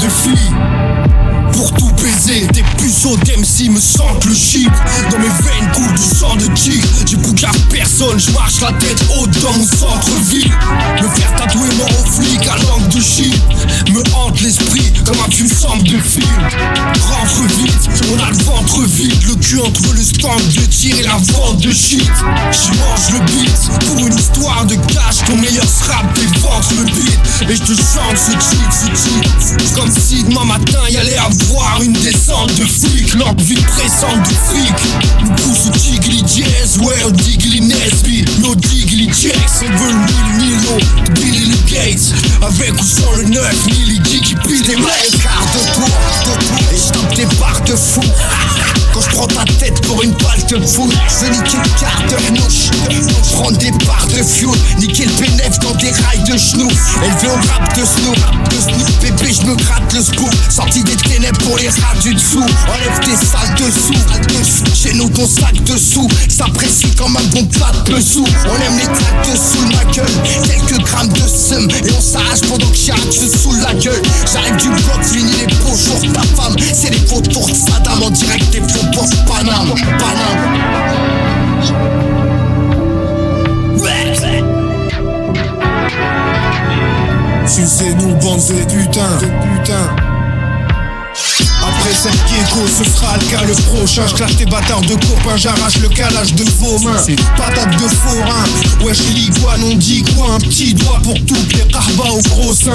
des filles pour tout baiser. Des puceaux d'MC me sentent le shit. Dans mes veines coule du sang de tigre. J'écoute à personne, je marche la tête haute dans mon centre-ville. Me faire tatouer mort aux flics à langue de shit me hante l'esprit comme un film semble de film. Rentre vite, on a le ventre vide, le cul entre le stand de tir et la vente de shit. J'y mange le beat pour une histoire de cash. Ton meilleur scrap défonce le beat et je te chante ce cheat. Comme si demain matin y allait avoir une descente de flics. L'envie pressante du fric nous pousse au Diggly Jazz, ouais au Diggly Nesby. Nos Diggly Jacks, on veut le 1000 millions de Billy Gates. Avec ou sans le 9 Millie G qui pile des mains. Quart de tour et je tape des barres de fou. Quand je prends ta tête pour une balle de foot, je veux niquer le quart de nouche, prendre des barres de fuel, niquer le bénéf dans des rails de genoux. Élevé au rap de Snoop, bébé je me gratte le scoop. Sorti des ténèbres pour les rats du dessous. Enlève tes salles dessous. Chez nous ton sac dessous s'apprécie comme un bon plat de sous. On aime les claques dessous de ma gueule. Quelques grammes de seum et on s'arrache pendant que j'arrache je saoule la gueule. J'arrive du bloc, finis les beaux jours de ta femme. C'est les faux tours de Saddam en direct des faux boss Paname. Sucez-nous bande de putain. Après cette gecko, ce sera le cas le prochain. J'clash tes bâtards de copains, j'arrache le calage de vos mains. C'est patate de forain, wesh l'iguane, on dit quoi? Un petit doigt pour toutes les carbas au gros sein.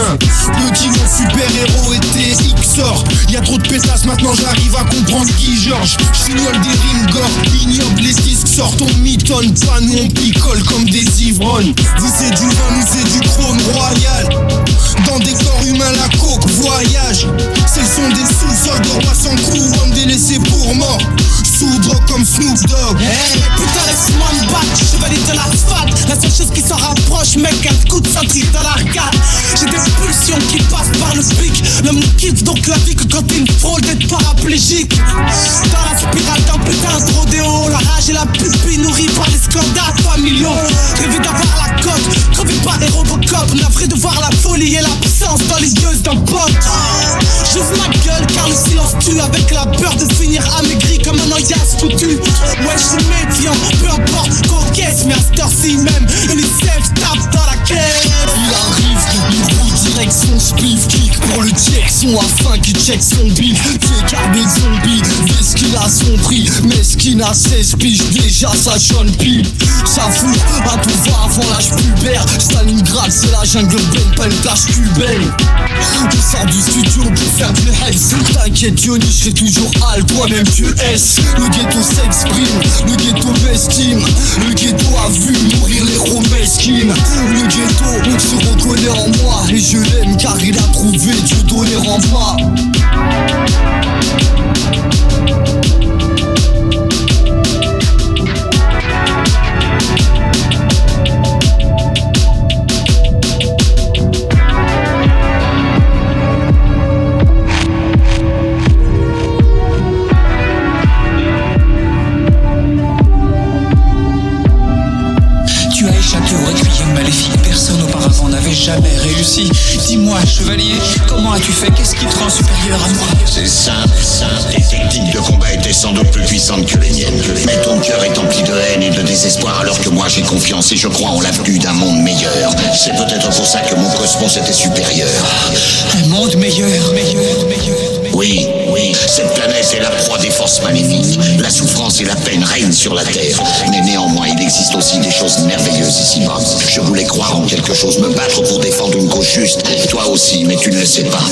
Le dimanche super héros était XOR. Y'a trop de pétasses, maintenant j'arrive à comprendre qui Georges. J'fignole des rimes gore, ignoble les disques sortent, on mitonne pas, nous on picole comme des ivrognes. Vous c'est du vin, nous c'est du trône royal. Dans des corps humains la coke voyage. C'est le son des sous-sols de roi sans couronne, délaissé pour mort. Soudre comme Snoop Dogg. Hey, putain laisse-moi me battre, chevalier de l'asphalte. La seule chose qui s'en rapproche, mec, un coup de centrique dans l'arcade. J'ai des pulsions qui passent par le pic. L'homme nous quitte donc la vie que quand il me frôle d'être paraplégique. Dans la spirale d'un putain de rodéo, la rage et la pupille nourrie par les scandales familiaux. Rêver d'avoir la cote, crevé par les Robocop. Navré de voir la folie et l'absence dans les yeux d'un pote. J'ouvre ma gueule car le silence tue. Avec la peur de finir amaigri comme un orias foutu. Ouais je suis méfiant, peu importe qu'on caisse. Mais à cette heure-ci même, UNICEF tape dans la caisse. Il arrive, il roule direction spliff. Kick pour le Jackson afin qu'il check son beat. T'écarte des zombies, est-ce qu'il a son prix? Mais ce qu'il a 16 piges, déjà ça jaune pipe. J'avoue, à tout va avant l'âge pubère. Stalingrad c'est la jungle pleine, pas une plage cubaine. On sort du studio pour faire du health. T'inquiète Johnny, je serai toujours hal, toi-même tu es. Le ghetto s'exprime, le ghetto m'estime. Le ghetto a vu mourir les héros mesquines. Le ghetto se reconnaît en moi et je l'aime car il a trouvé Dieu donné en moi. Jamais réussi. Dis-moi, chevalier, comment as-tu fait? Qu'est-ce qui te rend supérieur à moi? C'est simple. Tes techniques de combat étaient sans doute plus puissantes que les miennes. Mais ton cœur est empli de haine et de désespoir alors que moi j'ai confiance et je crois en l'avenue d'un monde meilleur. C'est peut-être pour ça que mon cosmos était supérieur. Un monde meilleur. Oui, cette planète est la proie des forces maléfiques. La souffrance et la peine règnent sur la Terre. Mais néanmoins, il existe aussi des choses merveilleuses ici-bas. Je voulais croire en quelque chose, me battre pour défendre une cause juste. Toi aussi, mais tu ne le sais pas.